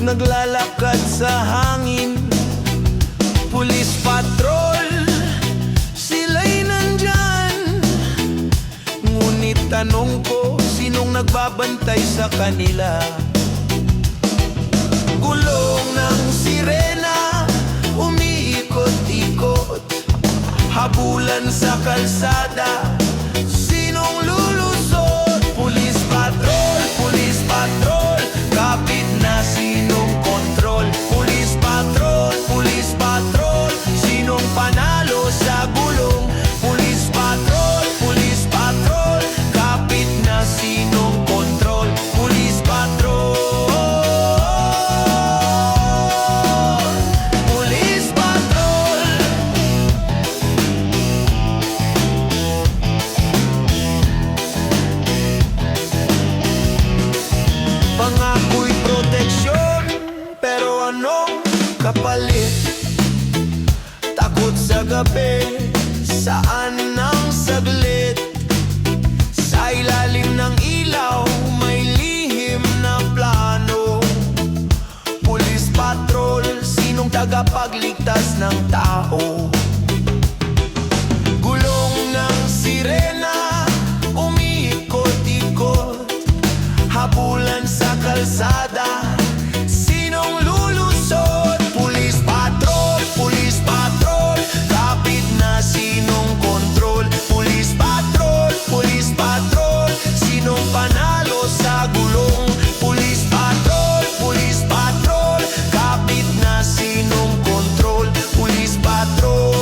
naglalakad sa hangin. Police patrol, sila'y nandyan. Ngunit tanong ko, sinong nagbabantay sa kanila? Gulong ng sirena, umiikot-ikot, habulan sa kalsada, sinong lulusot? Police patrol, kapit na, sinong kontrol? Police patrol, sinong panalo sa gulong? Police patrol, kapit na, sinong kontrol? Police patrol. Pangako'y proteksyon, pero anong kapalit? Takot sa gabi, saan ang saglit? Sa ilalim ng ilaw, may lihim na plano. Police patrol, sinong tagapagligtas ng tao? Gulong ng sirena, umiikot-ikot, habulan sa kalsada, sinong lulusot? Police patrol, kapit na, sinong kontrol? Police patrol, sinong panalo sa gulong? Police patrol, kapit na, sinong kontrol? Police patrol.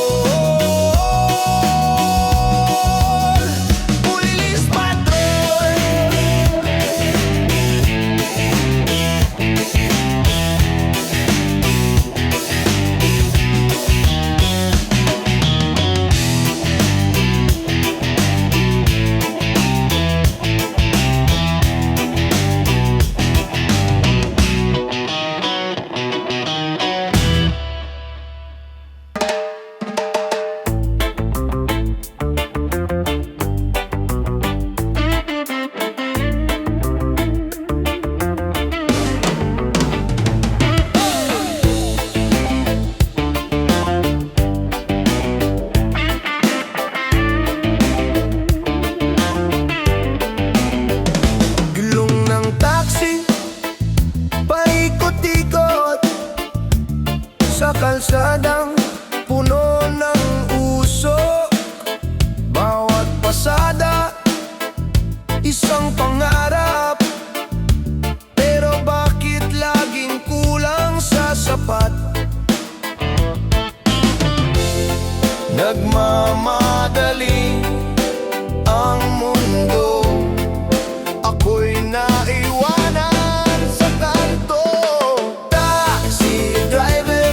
Sa kalsadang puno ng usok, bawat pasada isang pangarap. Pero bakit laging kulang sa sapat? Nagmamadali ang mundo, ako'y naiwanan sa kanto. Taxi driver,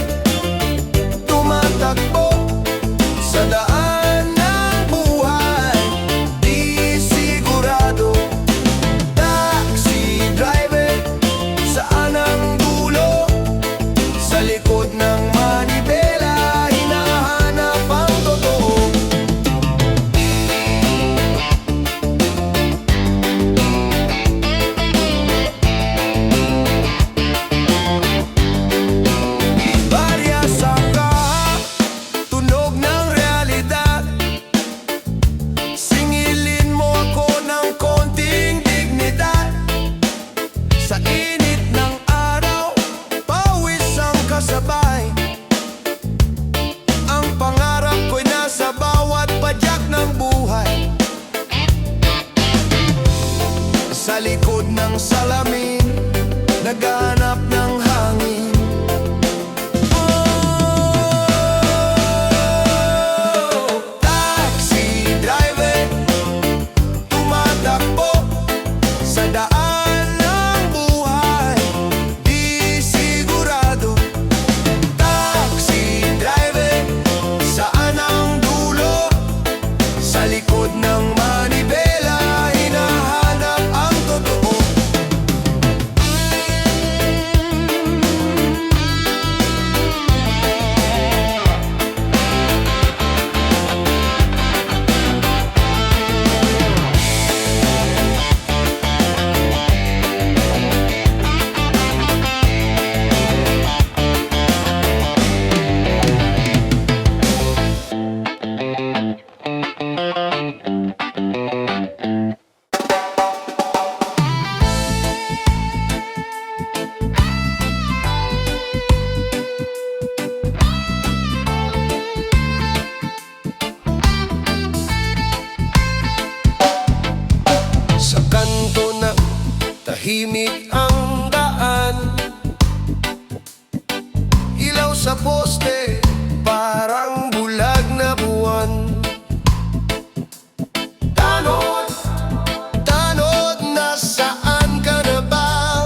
tahimik ang daan. Ilaw sa poste, parang bulag na buwan. Tanod, tanod, nasaan ka na ba?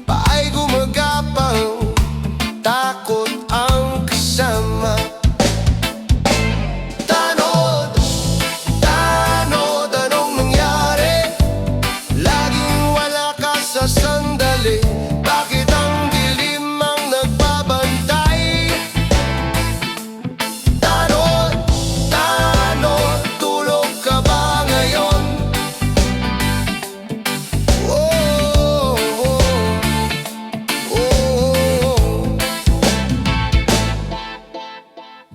Paay gumagapang, takot ang kasama. Tanod, tanod, anong nangyari? Laging wala ka sa sandali. Bakit ang dilim ang nagbabantay? Tanod, tanod, tulog ka ba ngayon? Oh, oh, oh.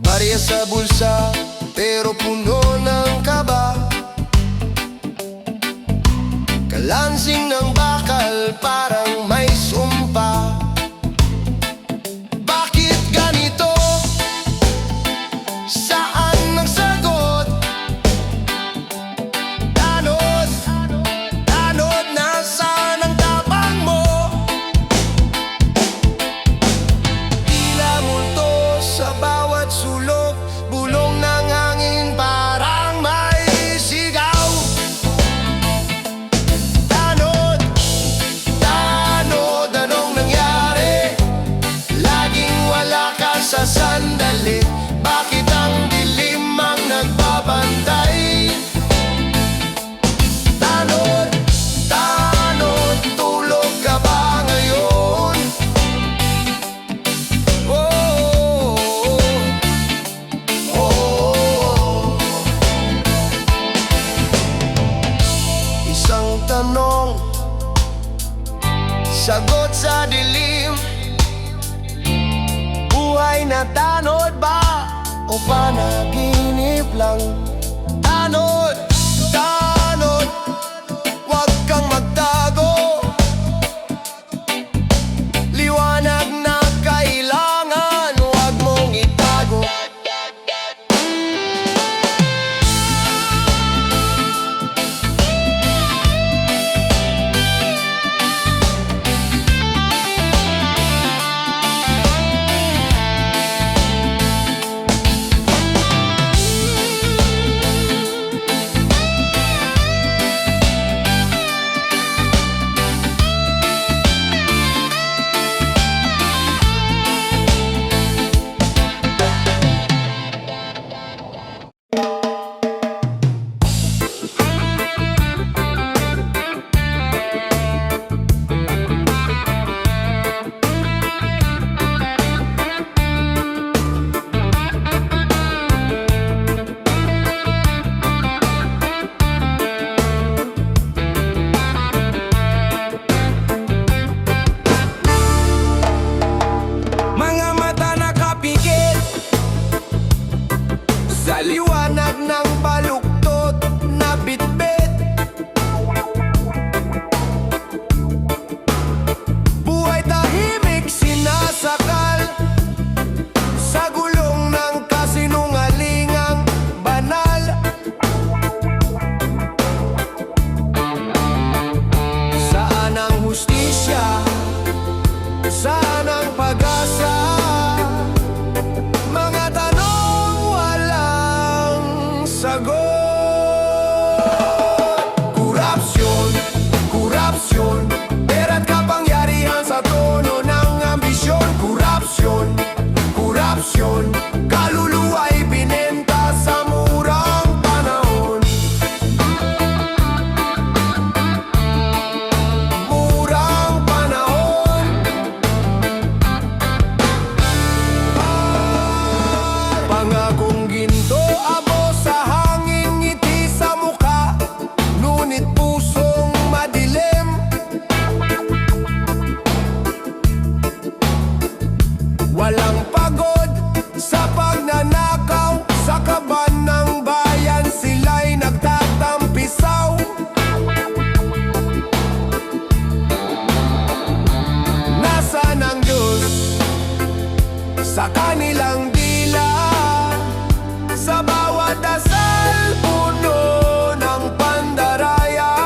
Barya sa bulsa, pero puno ng kaba. Kalansing ng bakal, parang may sumpa. Bakit ganito? Saan ang sagot? Tanod, tanod, nasaan ang tapang mo? Tila multo sa bawat sulok, bulong ng hangin parang may sigaw. Tanod, tanod, anong nangyari? Laging wala ka sa sandali. Bakit ang dilim ang nagbabantay? Tanod, tanod, tulog ka ba ngayon? Oh, oh, oh. Isang tanong, sagot sa dilim. Buhay na tanod ba o panaginip lang? Tanod, tanod, huwag kang magtago. Liwanag na kailangan, huwag mong itago. Mga mata nakapikit sa liwanag ng baluktot na bitbit. Buhay tahimik sinasakal sa gulong ng kasinungalingang banal. Saan ang hustisya? Saan ang pag-asa? Mga tanong walang sagot. Korupsyon, korupsyon, pera't kapangyarihan sa tono ng ambisyon. Korupsyon, korupsyon, kaluluwa'y binenta sa murang panahon. Murang panahon. Pangakong ginto, abo sa hangin, ngiti sa muka, ngunit pusong madilim. Walang pagod sa pagnanakaw, sa kaban ng bayan sila'y nagtatampisaw. Nasaan ang Diyos sa kanilang dila? Sa bawat dasal, puno ng pandaraya.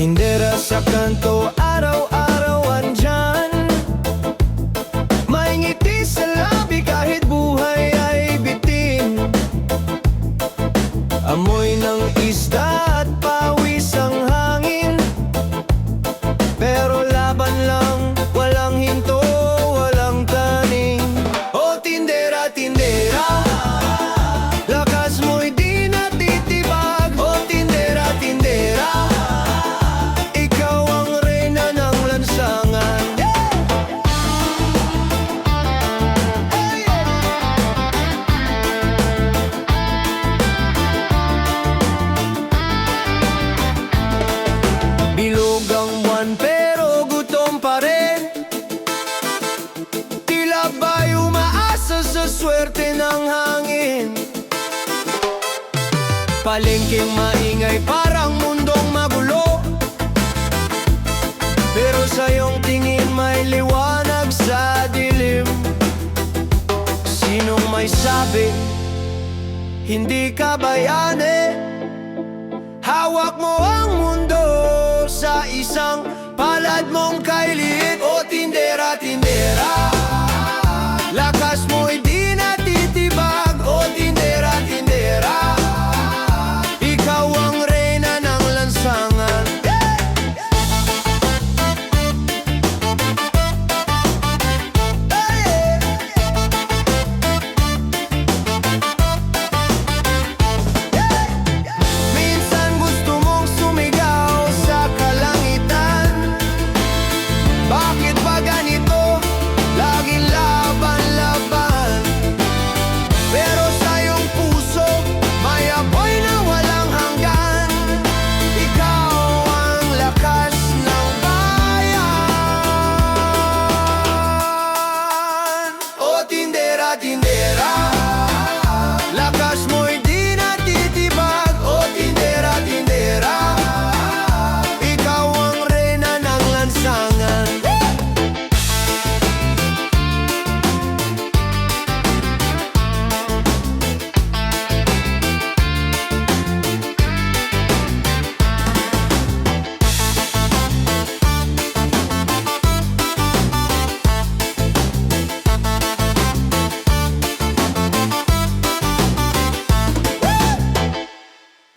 Tindera sa kanto, araw-araw andyan. May ngiti sa labi kahit buhay ay bitin. Amoy ng isda at pawis ang hangin. Pero laban lang, walang hinto, walang taning. O tindera, tindera, lakas mo'y di natitibag. O tindera, tindera, ikaw ang reyna ng lansangan. Bilog ang buwan pero gutom pa rin. Tila ba'y umaasa sa swerte ng hangin. Palengkeng maingay parang mundong magulo. Pero sa iyong tingin may liwanag sa dilim. Sinong may sabi, hindi ka bayani? Hawak mo ang mundo sa isang palad mong kailiit. O tindera, tindera, lakas mo'y di natitibag. O tindera, tindera, ikaw ang reyna ng lansangan. Minsan gusto mong sumigaw sa kalangitan. Bakit ba ganito? Laging laban-laban. Pero sa iyong puso may apoy na walang hanggan. Ikaw ang lakas ng bayan. O tindera, tindera, lakas mo'y di natitibag. O tindera, tindera, ikaw ang reyna ng lansangan.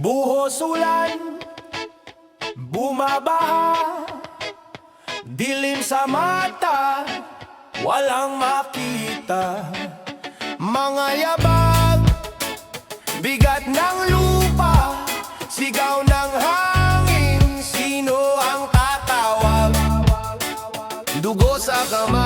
Buhos ulan, bumabaha, dilim sa mata, walang makita. Mga yabag, bigat ng lupa, sigaw ng hangin, sino ang tatawag? Dugo sa kamay,